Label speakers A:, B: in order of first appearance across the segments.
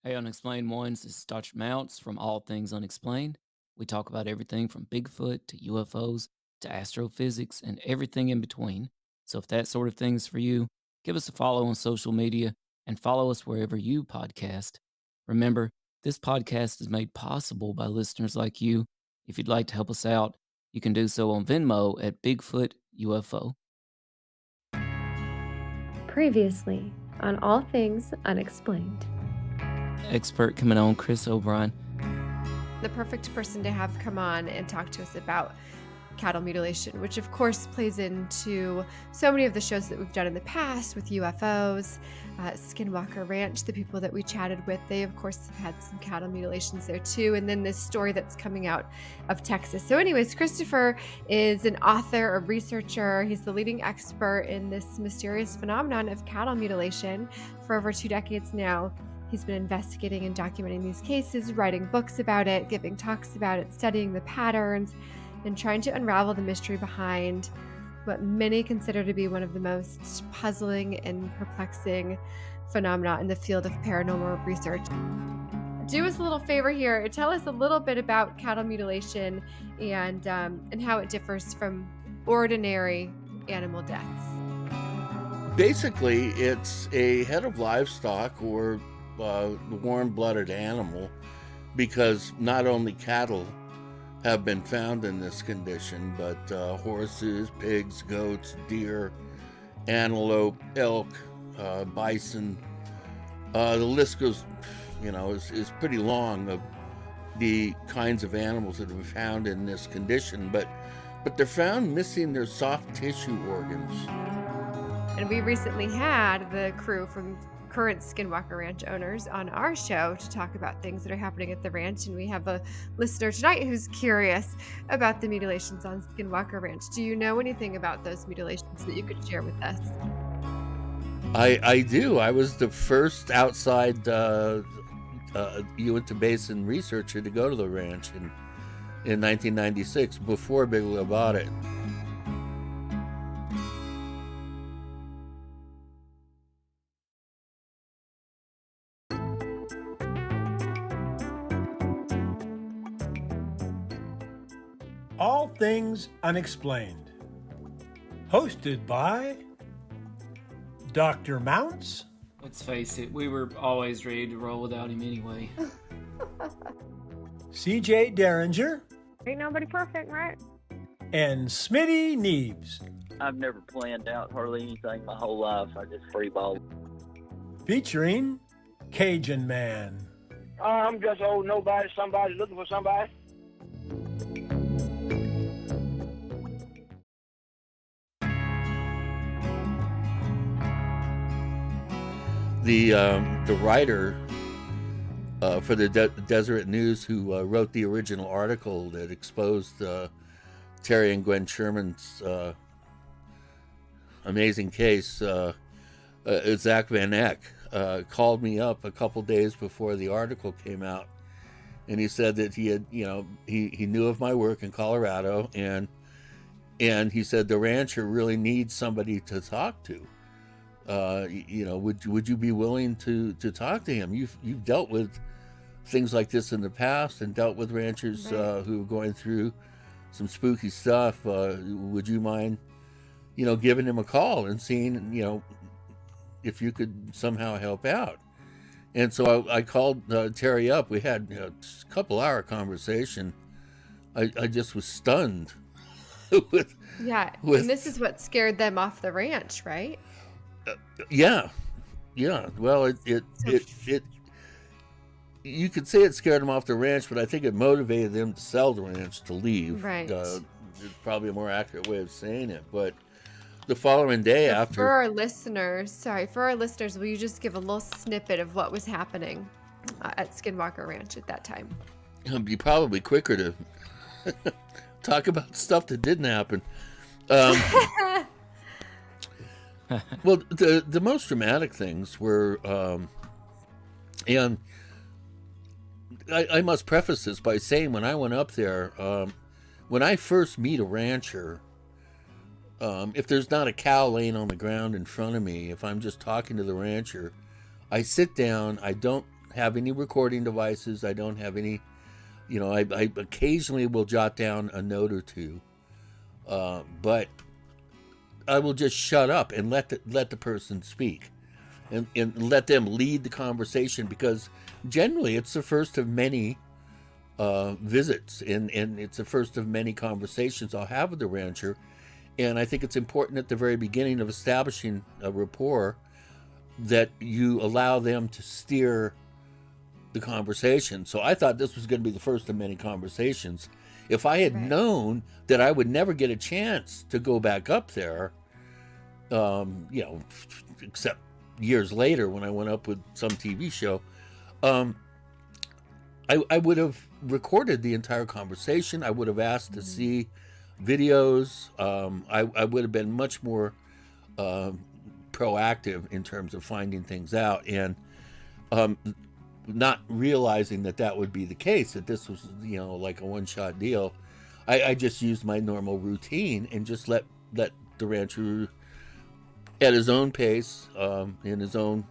A: Hey, Unexplained Ones, this is Dr. Mounts from All Things Unexplained. We talk about everything from Bigfoot to UFOs to astrophysics and everything in between. So if that sort of thing is for you, give us a follow on social media and follow us wherever you podcast. Remember, this podcast is made possible by listeners like you. If you'd like to help us out, you can do so on Venmo at Bigfoot UFO.
B: Previously on All Things Unexplained.
A: Expert coming on, Chris O'Brien.
C: The perfect person to have come on and talk to us about cattle mutilation, which of course plays into so many of the shows that we've done in the past with UFOs, Skinwalker Ranch, the people that we chatted with, they of course have had some cattle mutilations there too. And then this story that's coming out of Texas. So anyways, Christopher is an author, a researcher. He's the leading expert in this mysterious phenomenon of cattle mutilation for over 2 decades now. He's been investigating and documenting these cases, writing books about it, giving talks about it, studying the patterns, and trying to unravel the mystery behind what many consider to be one of the most puzzling and perplexing phenomena in the field of paranormal research. Do us a little favor here. Tell us a little bit about cattle mutilation and how it differs from ordinary animal deaths.
D: Basically, it's a head of livestock or warm-blooded animal, because not only cattle have been found in this condition, but horses, pigs, goats, deer, antelope, elk, bison. The list goes, is pretty long of the kinds of animals that have been found in this condition, but they're found missing their soft tissue organs.
C: And we recently had the crew from current Skinwalker Ranch owners on our show to talk about things that are happening at the ranch. And we have a listener tonight who's curious about the mutilations on Skinwalker Ranch. Do you know anything about those mutilations that you could share with us?
D: I do. I was the first outside Uinta Basin researcher to go to the ranch in 1996, before Bigelow bought it.
E: All Things Unexplained. Hosted by Dr. Mounts.
A: Let's face it, we were always ready to roll without him anyway.
E: CJ Derringer.
F: Ain't nobody perfect, right?
E: And Smitty Neebs.
G: I've never planned out hardly anything my whole life. I just freeball.
E: Featuring Cajun Man.
H: I'm just old nobody, somebody looking for somebody.
D: The writer for the Deseret News, who wrote the original article that exposed Terry and Gwen Sherman's amazing case, Zach Van Eck, called me up a couple days before the article came out, and he said that he had, he knew of my work in Colorado, and he said the rancher really needs somebody to talk to. Would you be willing to talk to him? You've dealt with things like this in the past and dealt with ranchers who are going through some spooky stuff. Would you mind, giving him a call and seeing, if you could somehow help out? And so I called Terry up. We had a couple-hour conversation. I just was stunned.
C: And this is what scared them off the ranch, right?
D: Yeah. Well, it you could say it scared them off the ranch, but I think it motivated them to sell the ranch, to leave.
C: Right.
D: It's probably a more accurate way of saying it. But the following day
C: For our listeners, will you just give a little snippet of what was happening at Skinwalker Ranch at that time?
D: It'd be probably quicker to talk about stuff that didn't happen. Well, the most dramatic things were, and I must preface this by saying, when I went up there, when I first meet a rancher, if there's not a cow laying on the ground in front of me, if I'm just talking to the rancher, I sit down, I don't have any recording devices. I don't have any, I occasionally will jot down a note or two, but I will just shut up and let the person speak, and let them lead the conversation, because generally it's the first of many visits, and it's the first of many conversations I'll have with the rancher. And I think it's important at the very beginning of establishing a rapport that you allow them to steer the conversation. So I thought this was going to be the first of many conversations. If I had known that I would never get a chance to go back up there, except years later when I went up with some TV show, I would have recorded the entire conversation. I would have asked to see videos. I would have been much more proactive in terms of finding things out, and not realizing that would be the case, that this was, like a one-shot deal. I just used my normal routine and just let the rancher, at his own pace, in his own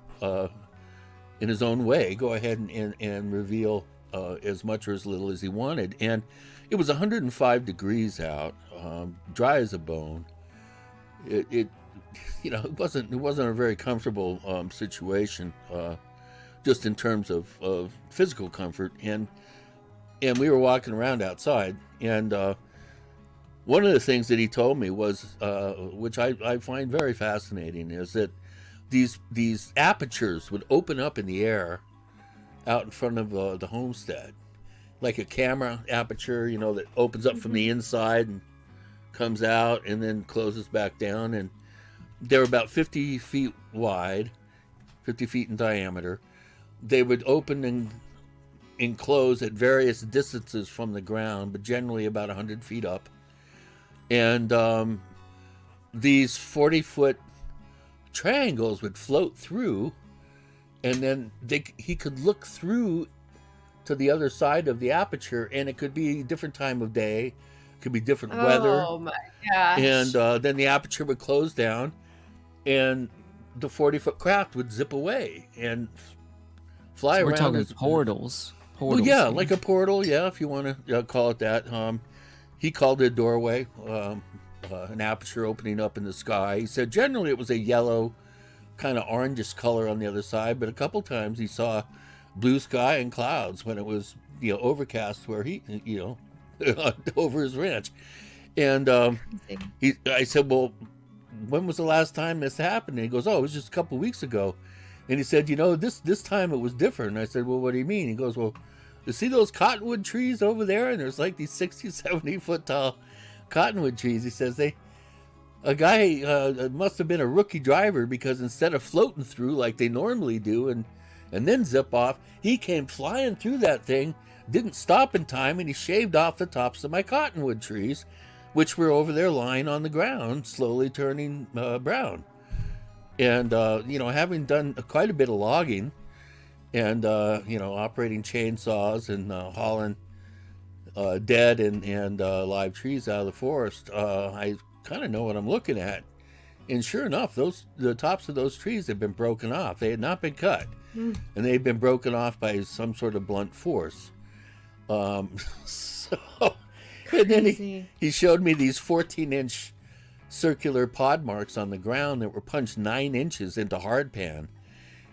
D: way, go ahead and reveal as much or as little as he wanted. And it was 105 degrees out, dry as a bone. It wasn't a very comfortable situation, just in terms of physical comfort. And we were walking around outside, and one of the things that he told me was, which I find very fascinating, is that these apertures would open up in the air out in front of the homestead, like a camera aperture, that opens up from the inside and comes out and then closes back down. And they're about 50 feet wide, 50 feet in diameter. They would open and close at various distances from the ground, but generally about 100 feet up. And these 40-foot triangles would float through, and then he could look through to the other side of the aperture, and it could be a different time of day, it could be different weather.
C: Oh my gosh.
D: And then the aperture would close down, and the 40-foot craft would zip away and fly around.
A: We're talking portals.
D: Well, yeah, like a portal, yeah, if you want to call it that. He called it a doorway, an aperture opening up in the sky. He said generally it was a yellow, kind of orangish color on the other side, but a couple times he saw blue sky and clouds when it was overcast where he over his ranch. And I said, well, when was the last time this happened? And he goes, oh, it was just a couple weeks ago. And he said, this time it was different. And I said, well, what do you mean? He goes, well, you see those cottonwood trees over there? And there's like these 60, 70 foot tall cottonwood trees. He says a guy must have been a rookie driver, because instead of floating through like they normally do and then zip off, he came flying through that thing, didn't stop in time, and he shaved off the tops of my cottonwood trees, which were over there lying on the ground, slowly turning brown. And, having done quite a bit of logging and, operating chainsaws and hauling dead and live trees out of the forest, I kind of know what I'm looking at. And sure enough, the tops of those trees had been broken off. They had not been cut. And they had been broken off by some sort of blunt force. And then he showed me these 14-inch circular pod marks on the ground that were punched 9 inches into hardpan.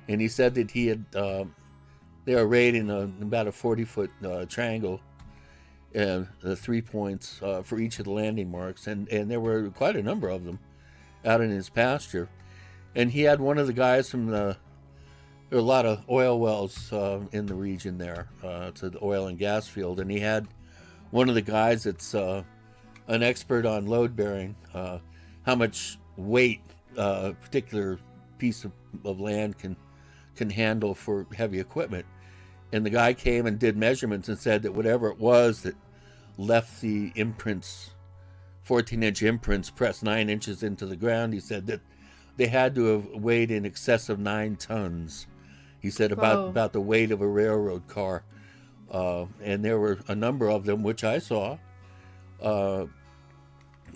D: And he said that he had they were arrayed in about a 40-foot triangle, and 3 points for each of the landing marks, and there were quite a number of them out in his pasture. And he had one of the guys from there are a lot of oil wells in the region there. It's an oil and gas field, and he had one of the guys that's an expert on load bearing, how much weight a particular piece of land can handle for heavy equipment. And the guy came and did measurements and said that whatever it was that left the imprints, 14-inch imprints pressed 9 inches into the ground, he said that they had to have weighed in excess of 9 tons. He said about the weight of a railroad car. And there were a number of them, which I saw.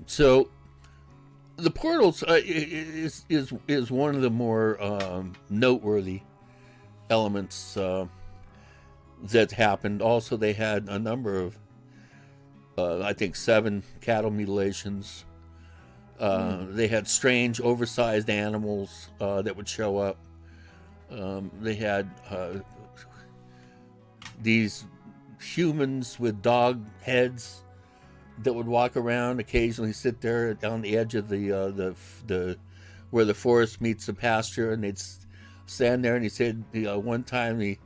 D: So the portals is one of the more noteworthy elements that happened. Also, they had a number of, I think, 7 cattle mutilations. They had strange, oversized animals that would show up. They had these humans with dog heads that would walk around, occasionally sit there on the edge of the where the forest meets the pasture, and they'd stand there. And he said, one time he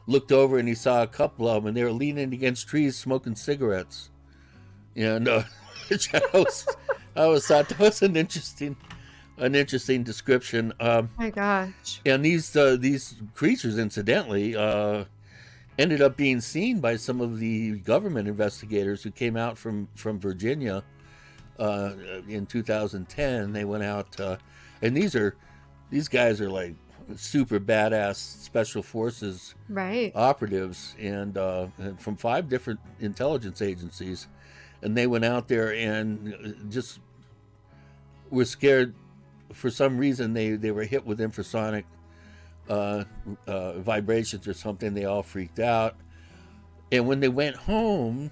D: looked over and he saw a couple of them, and they were leaning against trees smoking cigarettes. And which I always thought that was an interesting description.
C: My gosh.
D: And these creatures, incidentally, ended up being seen by some of the government investigators who came out from Virginia in 2010. They went out, and these guys are like super badass special forces operatives, and from 5 different intelligence agencies, and they went out there and just were scared. For some reason, they were hit with infrasonic vibrations or something. They all freaked out, and when they went home,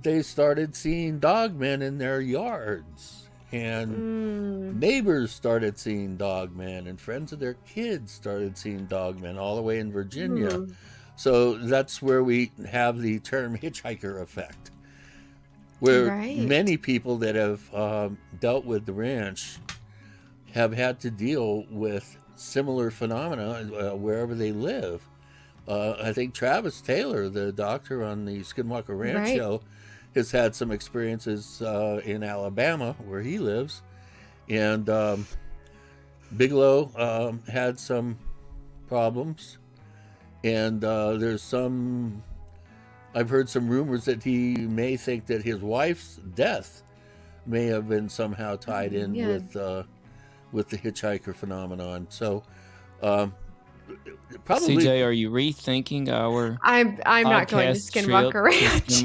D: they started seeing dogmen in their yards, and neighbors started seeing dogmen, and friends of their kids started seeing dogmen all the way in Virginia. So that's where we have the term hitchhiker effect, where many people that have dealt with the ranch have had to deal with similar phenomena wherever they live. I think Travis Taylor, the doctor on the Skinwalker Ranch show, has had some experiences in Alabama where he lives. And Bigelow had some problems. And I've heard some rumors that he may think that his wife's death may have been somehow tied in with the hitchhiker phenomenon. So probably,
A: CJ, are you rethinking our
C: I'm not going to Skinwalker Ranch.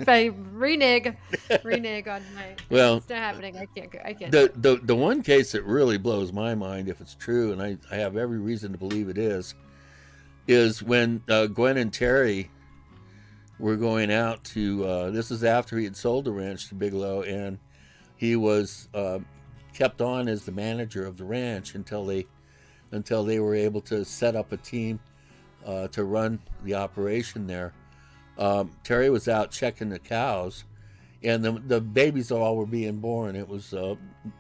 C: I renege on my.
D: Well,
C: it's not happening. I can't.
D: The one case that really blows my mind, if it's true, and I have every reason to believe it is when Gwen and Terry were going out to. This is after he had sold the ranch to Bigelow, and he was kept on as the manager of the ranch until they were able to set up a team to run the operation there. Terry was out checking the cows, and the babies all were being born. It was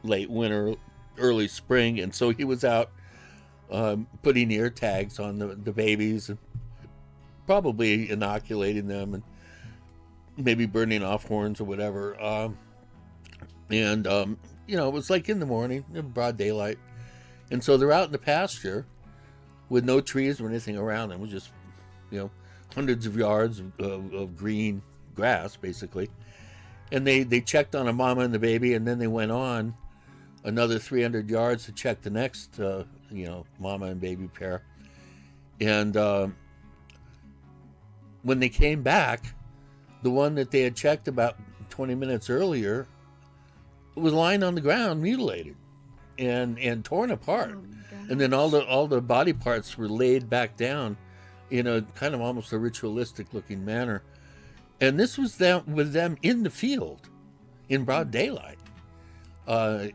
D: late winter, early spring, and so he was out putting ear tags on the babies and probably inoculating them and maybe burning off horns or whatever. It was like in the morning, in broad daylight. And so they're out in the pasture with no trees or anything around them. It was just, hundreds of yards of green grass, basically. And they checked on a mama and the baby, and then they went on another 300 yards to check the next, mama and baby pair. And when they came back, the one that they had checked about 20 minutes earlier was lying on the ground, mutilated and torn apart. And then all the body parts were laid back down in a kind of almost a ritualistic looking manner. And this was with them in the field in broad daylight. Of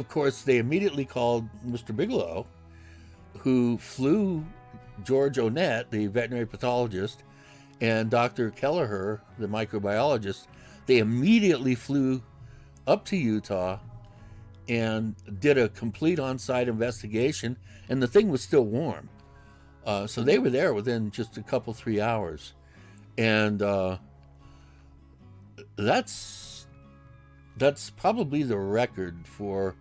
D: course, they immediately called Mr. Bigelow, who flew George Onett, the veterinary pathologist, and Dr. Kelleher, the microbiologist. They immediately flew up to Utah and did a complete on-site investigation, and the thing was still warm. So they were there within just a couple, 3 hours. And that's probably the record for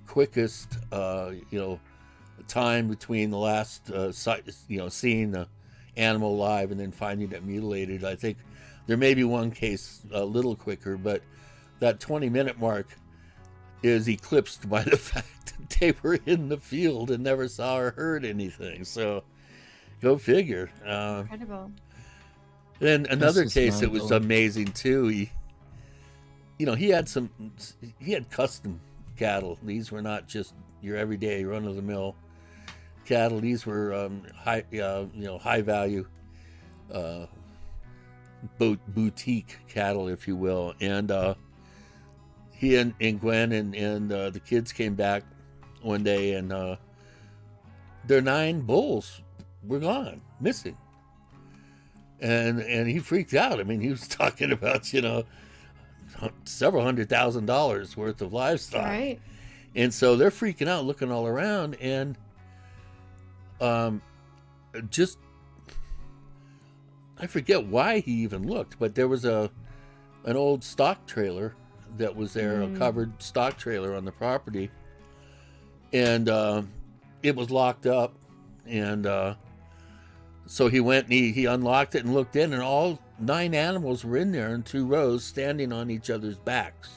D: quickest, time between the last, seeing the animal alive and then finding it mutilated. I think there may be one case a little quicker, but that 20-minute mark is eclipsed by the fact that they were in the field and never saw or heard anything. So go figure.
C: Incredible.
D: Then another case that was amazing too. He had custom cattle. These were not just your everyday run-of-the-mill cattle. These were high value boutique cattle, if you will. And he and Gwen and the kids came back one day, and their 9 bulls were gone, missing. And he freaked out. I mean, he was talking about, several $100,000 worth of livestock.
C: Right.
D: And so they're freaking out, looking all around, and just, I forget why he even looked, but there was an old stock trailer that was there, a covered stock trailer on the property, and it was locked up, and so he went and he unlocked it and looked in, and all 9 animals were in there in 2 rows, standing on each other's backs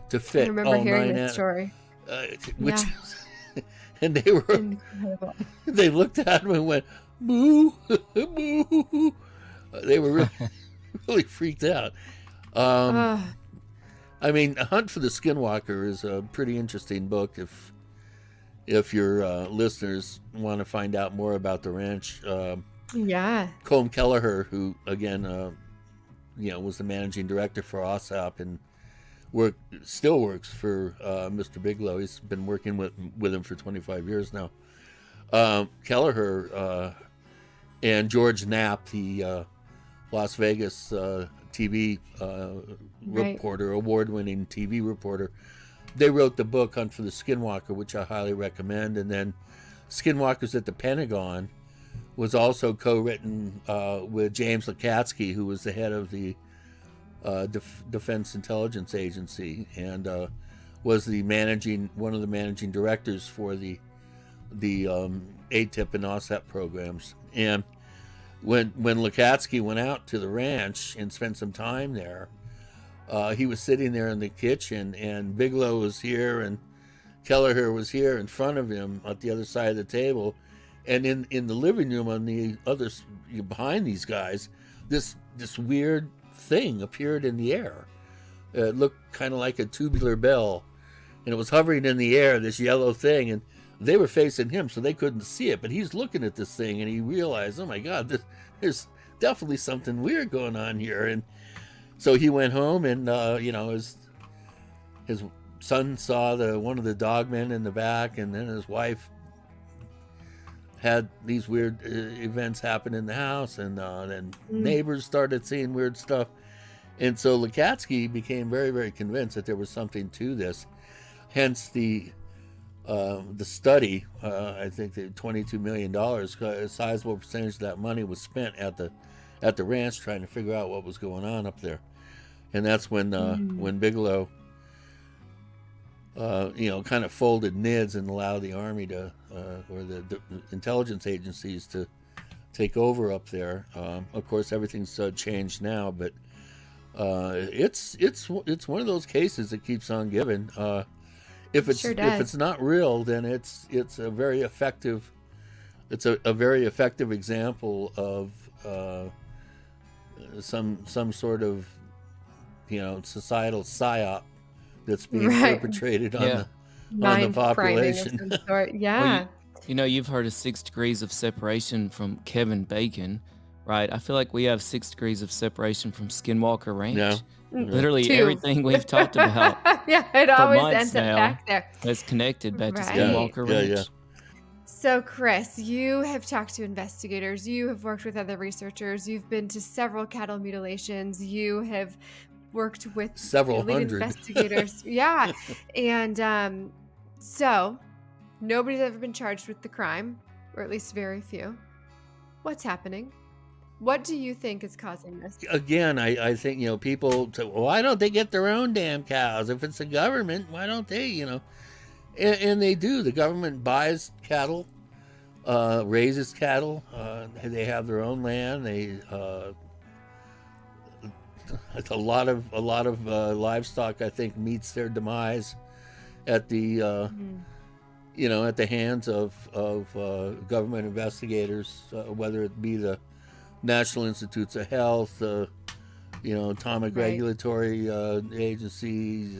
D: to fit
C: I remember
D: all
C: hearing
D: 9
C: this story.
D: which,
C: Yeah.
D: and they were,
C: Incredible.
D: they looked at him and went, moo, moo. They were really, really freaked out. I mean, A Hunt for the Skinwalker is a pretty interesting book if your listeners want to find out more about the ranch.
C: Yeah.
D: Colm Kelleher, who again, was the managing director for OSAP and still works for Mr. Bigelow. He's been working with him for 25 years now. Kelleher and George Knapp, the Las Vegas TV reporter, award-winning TV reporter, they wrote the book Hunt for the Skinwalker, which I highly recommend. And then Skinwalkers at the Pentagon was also co-written with James Lukatsky, who was the head of the Defense Intelligence Agency, and was one of the managing directors for the ATIP and OSAP programs. And when Lukatsky went out to the ranch and spent some time there, he was sitting there in the kitchen, and Bigelow was here, and Kelleher was here in front of him at the other side of the table, and in the living room on the other behind these guys, this weird thing appeared in the air. It looked kind of like a tubular bell, and it was hovering in the air, this yellow thing, and they were facing him, so they couldn't see it, but he's looking at this thing, and he realized, oh my God, there's definitely something weird going on here. And so he went home, and his son saw one of the dogmen in the back, and then his wife had these weird events happen in the house, and then neighbors started seeing weird stuff. And so Lukatsky became very, very convinced that there was something to this. Hence the study. I think that $22 million, a sizable percentage of that money was spent at the ranch trying to figure out what was going on up there. And that's when Bigelow kind of folded NIDS and allowed the Army to or the intelligence agencies to take over up there. Of course, everything's changed now, but it's one of those cases that keeps on giving. If it's not real, then it's a very effective example of some sort of societal psyop that's being perpetrated on the population.
C: Of some sort. Yeah.
A: Well, you've heard of 6 degrees of separation from Kevin Bacon, right? I feel like we have 6 degrees of separation from Skinwalker Ranch.
D: Yeah.
A: Literally
C: 2.
A: everything we've talked about
C: Yeah, it
A: for
C: always
A: months
C: ends up
A: now
C: back there.
A: is connected back to
C: Right.
A: Skinwalker Ranch.
D: Yeah.
C: So, Chris, you have talked to investigators, you have worked with other researchers, you've been to several cattle mutilations, you have worked with
D: Several
C: lead
D: hundred.
C: investigators. Yeah. And so nobody's ever been charged with the crime, or at least very few. What's happening? What do you think is causing this?
D: Again, I think, people say, well, why don't they get their own damn cows? If it's the government, why don't they, And they do. The government buys cattle, raises cattle. They have their own land. They a lot of livestock, I think, meets their demise at the at the hands of government investigators, whether it be the National Institutes of Health, atomic regulatory agencies,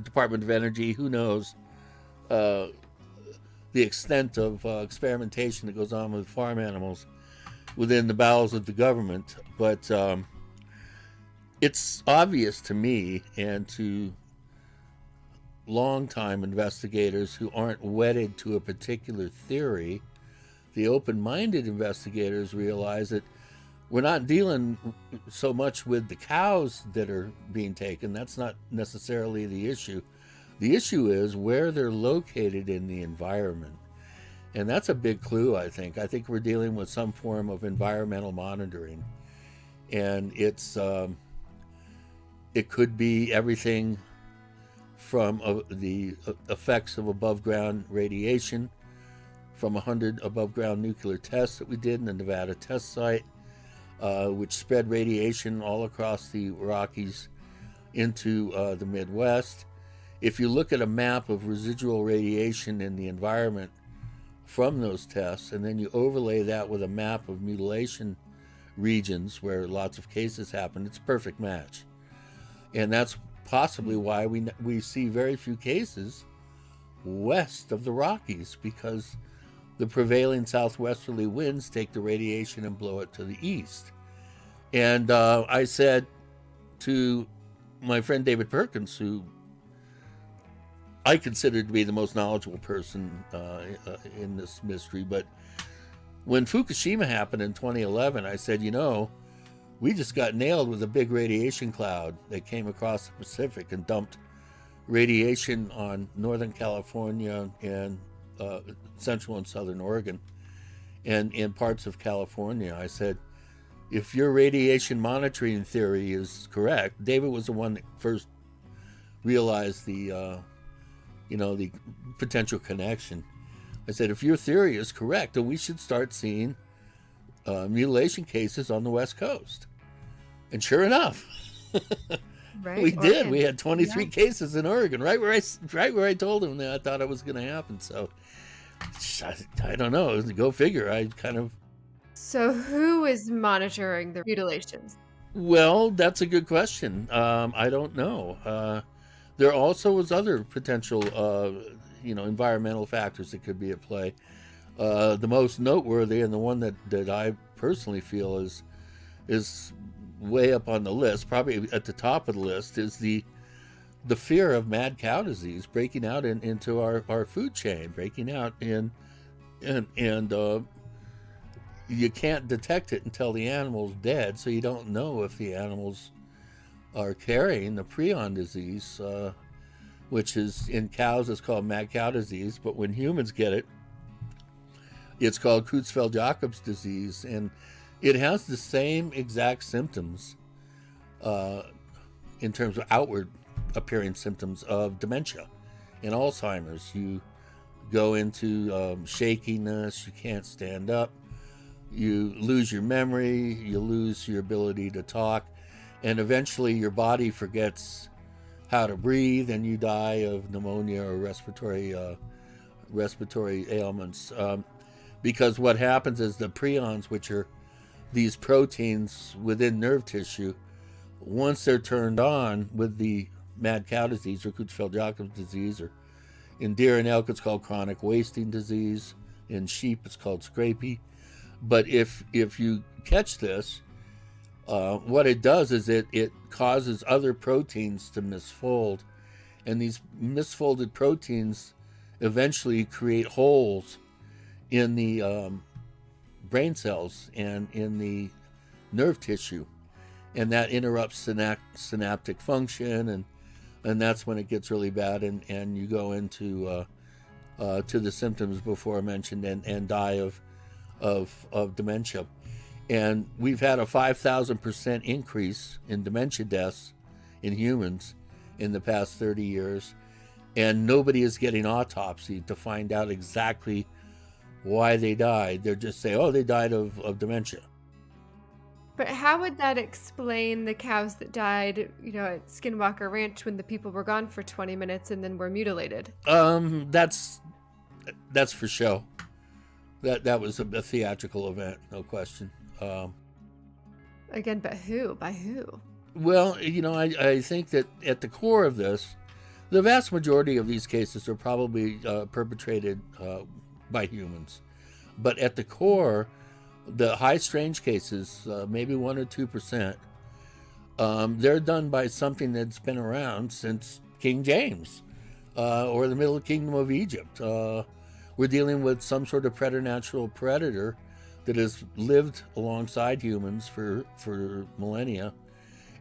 D: Department of Energy, who knows. the extent of experimentation that goes on with farm animals within the bowels of the government. But it's obvious to me and to longtime investigators who aren't wedded to a particular theory, the open-minded investigators realize that we're not dealing so much with the cows that are being taken. That's not necessarily the issue. The issue is where they're located in the environment. And that's a big clue, I think. I think we're dealing with some form of environmental monitoring. And it could be everything from the effects of above-ground radiation from 100 above-ground nuclear tests that we did in the Nevada test site, which spread radiation all across the Rockies into the Midwest. If you look at a map of residual radiation in the environment from those tests, and then you overlay that with a map of mutilation regions where lots of cases happen, it's a perfect match. And that's possibly why we see very few cases west of the Rockies, because the prevailing southwesterly winds take the radiation and blow it to the east. And I said to my friend David Perkins, who I consider to be the most knowledgeable person in this mystery, but when Fukushima happened in 2011, I said, we just got nailed with a big radiation cloud that came across the Pacific and dumped radiation on Northern California and Central and Southern Oregon and in parts of California. I said, if your radiation monitoring theory is correct, David was the one that first realized the potential connection. I said, if your theory is correct, then we should start seeing mutilation cases on the West Coast. And sure enough,
C: Right,
D: we did.
C: Oregon.
D: We had 23 cases in Oregon, right where I told him that I thought it was going to happen. So I don't know. Go figure.
C: So who is monitoring the mutilations?
D: Well, that's a good question. I don't know. There also was other potential, environmental factors that could be at play. The most noteworthy, and the one that I personally feel is way up on the list, probably at the top of the list, is the fear of mad cow disease breaking out into our food chain, breaking out and you can't detect it until the animal's dead, so you don't know if the animals are carrying the prion disease, which is in cows it's called mad cow disease, but when humans get it, it's called Creutzfeldt-Jakob's disease, and it has the same exact symptoms in terms of outward appearing symptoms of dementia and Alzheimer's. You go into shakiness, you can't stand up, you lose your memory, you lose your ability to talk, and eventually your body forgets how to breathe and you die of pneumonia or respiratory ailments. Because what happens is the prions, which are these proteins within nerve tissue, once they're turned on with the mad cow disease or Creutzfeldt-Jakob's disease, or in deer and elk it's called chronic wasting disease, in sheep it's called scrapie. But if you catch this, what it does is it causes other proteins to misfold, and these misfolded proteins eventually create holes in the brain cells and in the nerve tissue, and that interrupts synaptic function, and that's when it gets really bad, and you go into to the symptoms before mentioned and die of dementia. And we've had a 5,000% increase in dementia deaths in humans in the past 30 years, and nobody is getting autopsied to find out exactly why they died. They're just saying, oh, they died of dementia.
C: But how would that explain the cows that died, at Skinwalker Ranch when the people were gone for 20 minutes and then were mutilated?
D: That's for show. That was a theatrical event, no question.
C: Again, but who? By who?
D: Well, I think that at the core of this, the vast majority of these cases are probably perpetrated by humans. But at the core, the high strange cases, maybe 1 or 2%, they're done by something that's been around since King James or the Middle Kingdom of Egypt. We're dealing with some sort of preternatural predator that has lived alongside humans for millennia,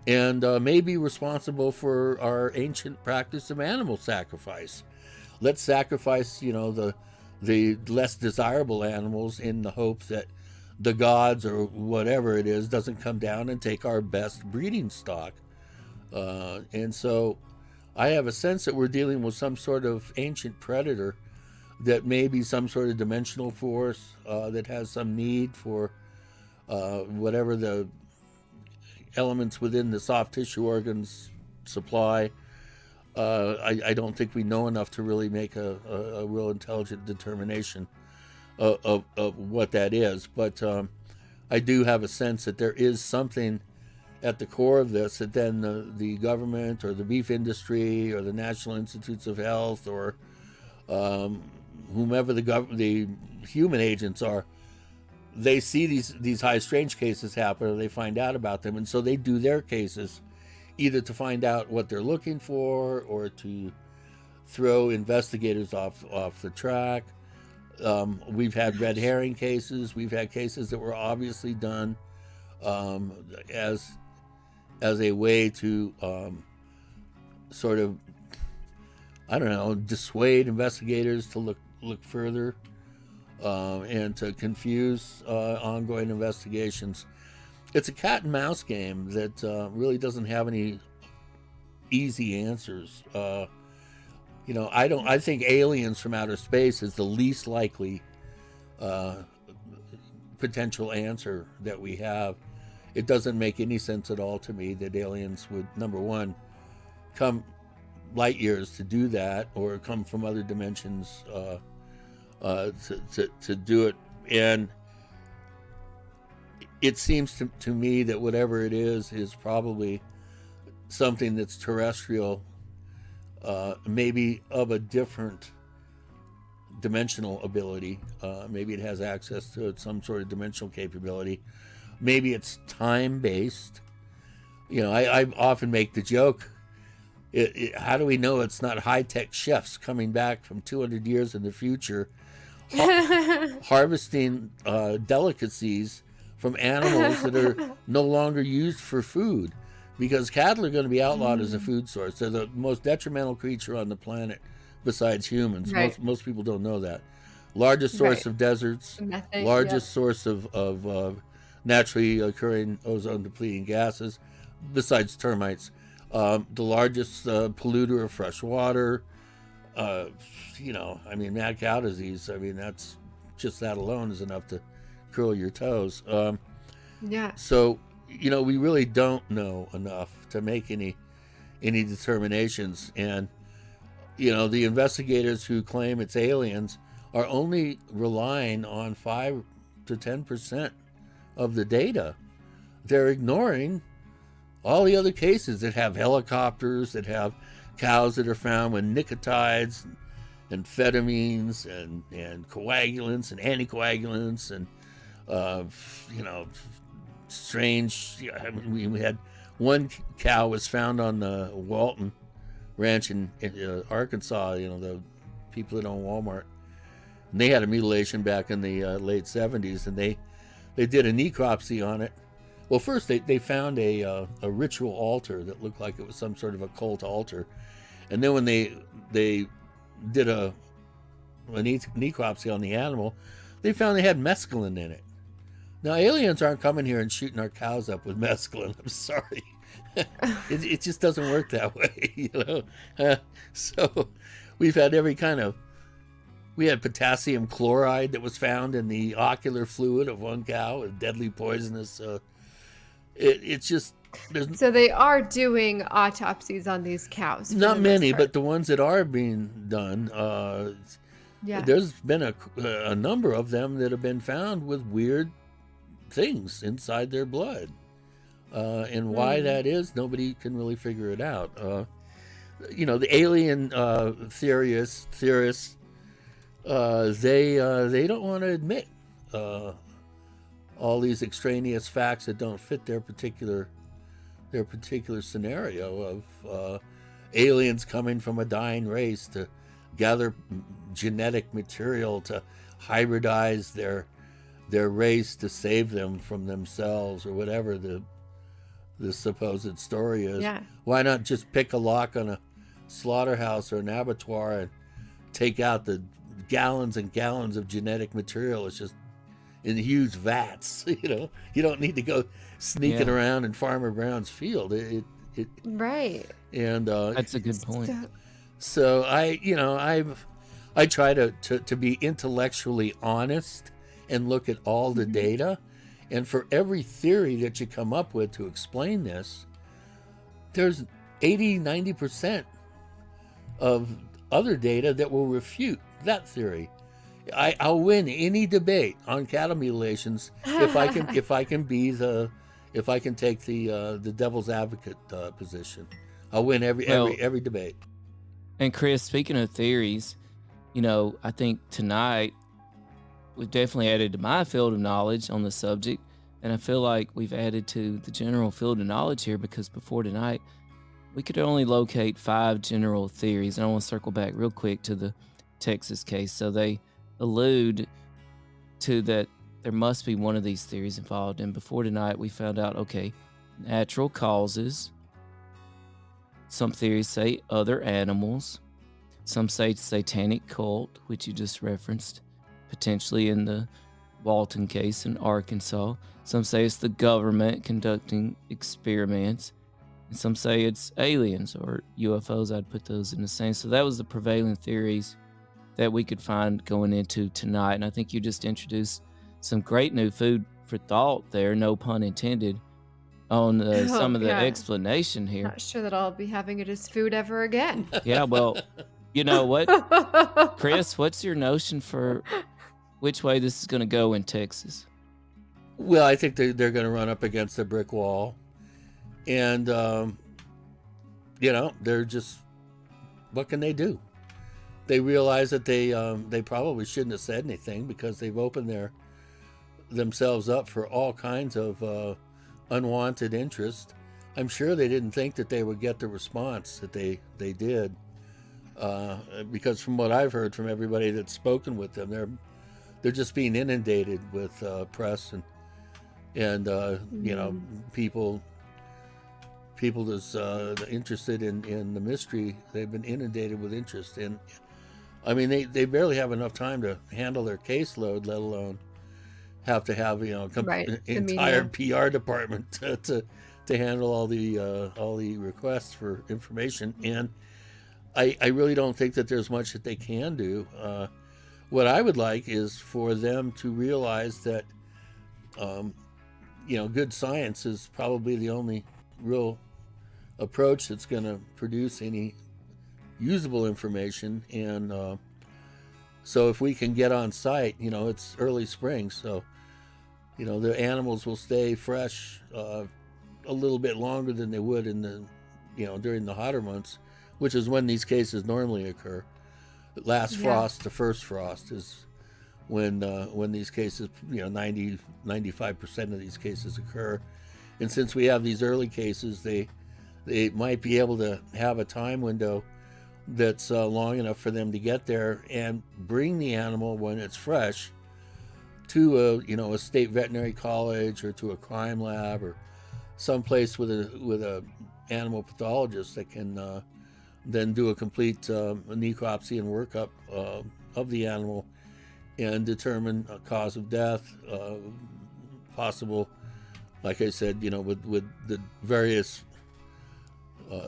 D: and may be responsible for our ancient practice of animal sacrifice. Let's sacrifice, the less desirable animals in the hope that the gods or whatever it is doesn't come down and take our best breeding stock. And so I have a sense that we're dealing with some sort of ancient predator that may be some sort of dimensional force that has some need for whatever the elements within the soft tissue organs supply. I don't think we know enough to really make a real intelligent determination of what that is. But I do have a sense that there is something at the core of this that then the government or the beef industry or the National Institutes of Health or whomever the human agents are, they see these high strange cases happen, or they find out about them, and so they do their cases either to find out what they're looking for or to throw investigators off the track. We've had red herring cases. We've had cases that were obviously done as a way to sort of, I don't know, dissuade investigators to look further and to confuse ongoing investigations. It's a cat and mouse game that really doesn't have any easy answers. I think aliens from outer space is the least likely potential answer that we have. It doesn't make any sense at all to me that aliens would, number one, come light years to do that, or come from other dimensions to do it. And it seems to me that whatever it is probably something that's terrestrial, maybe of a different dimensional ability. Maybe it has access to some sort of dimensional capability. Maybe it's time-based. I often make the joke, how do we know it's not high-tech chefs coming back from 200 years in the future harvesting delicacies from animals that are no longer used for food? Because cattle are going to be outlawed as a food source. They're the most detrimental creature on the planet besides humans.
C: Right.
D: Most people don't know that. Largest source of deserts,
C: Methane,
D: largest source of naturally occurring ozone-depleting gases, besides termites. The largest polluter of fresh water. Mad cow disease. That's just that alone is enough to curl your toes. So, we really don't know enough to make any determinations. And, the investigators who claim it's aliens are only relying on 5 to 10% of the data. They're ignoring all the other cases that have helicopters, that have cows that are found with nicotides and amphetamines and coagulants and anticoagulants and, strange. We had one cow was found on the Walton Ranch in Arkansas, the people that own Walmart. And they had a mutilation back in the late 70s, and they did a necropsy on it. Well, first they found a ritual altar that looked like it was some sort of occult altar. And then when they did a necropsy on the animal, they found they had mescaline in it. Now, aliens aren't coming here and shooting our cows up with mescaline. I'm sorry. It just doesn't work that way, So we've had every kind of... We had potassium chloride that was found in the ocular fluid of one cow, a deadly poisonous... It's just...
C: So they are doing autopsies on these cows.
D: Not many, but the ones that are being done, there's been a number of them that have been found with weird things inside their blood. And why that is, nobody can really figure it out. The alien theorists they don't want to admit all these extraneous facts that don't fit their particular scenario of aliens coming from a dying race to gather genetic material to hybridize their race to save them from themselves, or whatever the supposed story is.
C: Yeah.
D: Why not just pick a lock on a slaughterhouse or an abattoir and take out the gallons and gallons of genetic material? It's just in huge vats. You don't need to go sneaking around in Farmer Brown's field.
C: Right.
D: And
A: That's a good point.
D: so I try to be intellectually honest and look at all the data. And for every theory that you come up with to explain this, there's 80-90% of other data that will refute that theory. I'll win any debate on cattle mutilations if I can take the devil's advocate position. I'll win every debate.
A: And Chris, speaking of theories, I think tonight we've definitely added to my field of knowledge on the subject, and I feel like we've added to the general field of knowledge here, because before tonight we could only locate 5 general theories. And I want to circle back real quick to the Texas case. So they allude to that there must be one of these theories involved, and before tonight we found out, okay, natural causes. Some theories say other animals. Some say satanic cult, which you just referenced, potentially in the Walton case in Arkansas. Some say it's the government conducting experiments. And some say it's aliens or UFOs. I'd put those in the same. So that was the prevailing theories that we could find going into tonight. And I think you just introduced some great new food for thought there, no pun intended, on some of the explanation here.
C: Not sure that I'll be having it as food ever again.
A: Yeah, well, you know what, Chris, what's your notion for which way this is going to go in Texas?
D: Well, I think they're going to run up against a brick wall. And, they're just, what can they do? They realize that they probably shouldn't have said anything, because they've opened themselves up for all kinds of unwanted interest. I'm sure they didn't think that they would get the response that they did, because from what I've heard from everybody that's spoken with them, they're just being inundated with press and people that's interested in the mystery. They've been inundated with interest, and I mean they barely have enough time to handle their caseload, let alone have to have entire PR department to handle all the requests for information. And I really don't think that there's much that they can do. What I would like is for them to realize that good science is probably the only real approach that's going to produce any usable information. And so if we can get on site, it's early spring, so the animals will stay fresh a little bit longer than they would in the during the hotter months, which is when these cases normally occur. Last frost to first frost is when these cases, 95% of these cases occur. And since we have these early cases, they might be able to have a time window that's long enough for them to get there and bring the animal when it's fresh to a state veterinary college or to a crime lab or someplace with a animal pathologist that can then do a complete necropsy and workup of the animal and determine a cause of death, possible, like I said, with the various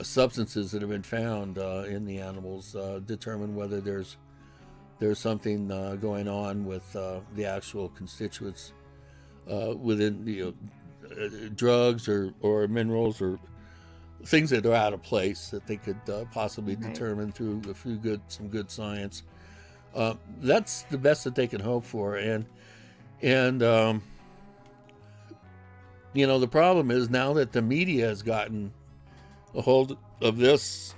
D: substances that have been found in the animals, determine whether there's something going on with the actual constituents within drugs or minerals or things that are out of place that they could possibly determine through some good science. That's the best that they can hope for. And the problem is, now that the media has gotten a hold of this,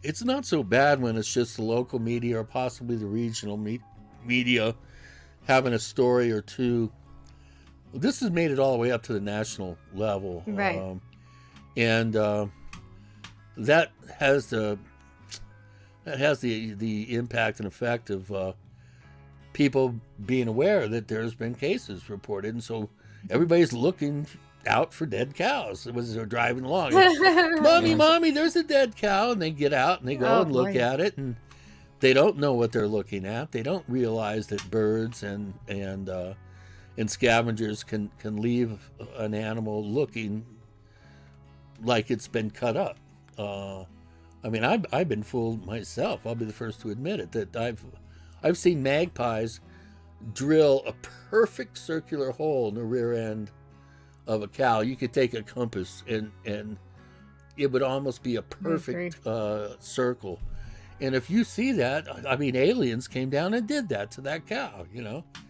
D: It's not so bad when it's just the local media or possibly the regional media having a story or two. This has made it all the way up to the national level.
C: Right.
D: And that has the impact and effect of people being aware that there's been cases reported, and so everybody's looking out for dead cows as they're driving along. Mommy, there's a dead cow, and they get out and they go and look at it, and they don't know what they're looking at. They don't realize that birds and scavengers can leave an animal looking like it's been cut up. I mean, I've been fooled myself. I'll be the first to admit it, that I've seen magpies drill a perfect circular hole in the rear end of a cow. You could take a compass and it would almost be a perfect circle. And if you see that, I mean, aliens came down and did that to that cow,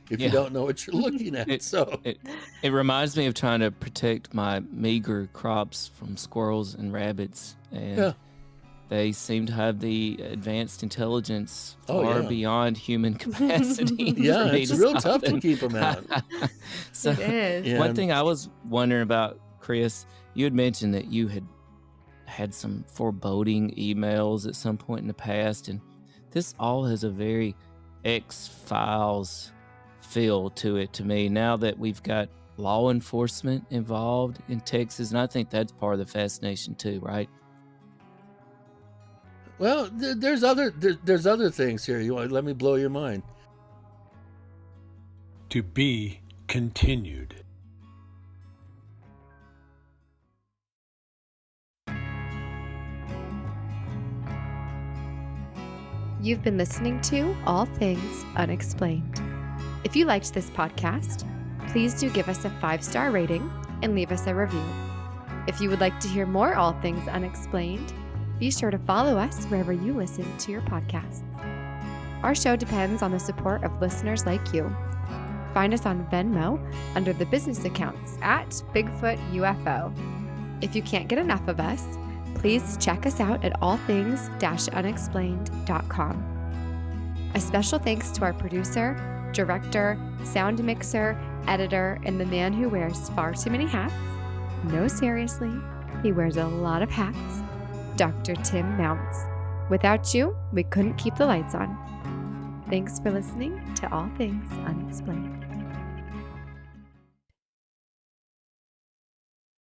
D: if you don't know what you're looking at.
A: It reminds me of trying to protect my meager crops from squirrels and rabbits. And they seem to have the advanced intelligence far beyond human capacity.
D: It's real tough to keep them out.
A: So,
C: it is.
A: One thing I was wondering about, Chris, you had mentioned that you had some foreboding emails at some point in the past, and this all has a very X-Files feel to it to me now that we've got law enforcement involved in Texas, and I think that's part of the fascination too, right?
D: Well, there's other things here. You want let me blow your mind?
E: To be continued.
B: You've been listening to All Things Unexplained. If you liked this podcast, please do give us a 5-star rating and leave us a review. If you would like to hear more All Things Unexplained, be sure to follow us wherever you listen to your podcasts. Our show depends on the support of listeners like you. Find us on Venmo under the business accounts at Bigfoot UFO. If you can't get enough of us, please check us out at allthings-unexplained.com. A special thanks to our producer, director, sound mixer, editor, and the man who wears far too many hats. No, seriously, he wears a lot of hats, Dr. Tim Mounts. Without you, we couldn't keep the lights on. Thanks for listening to All Things Unexplained.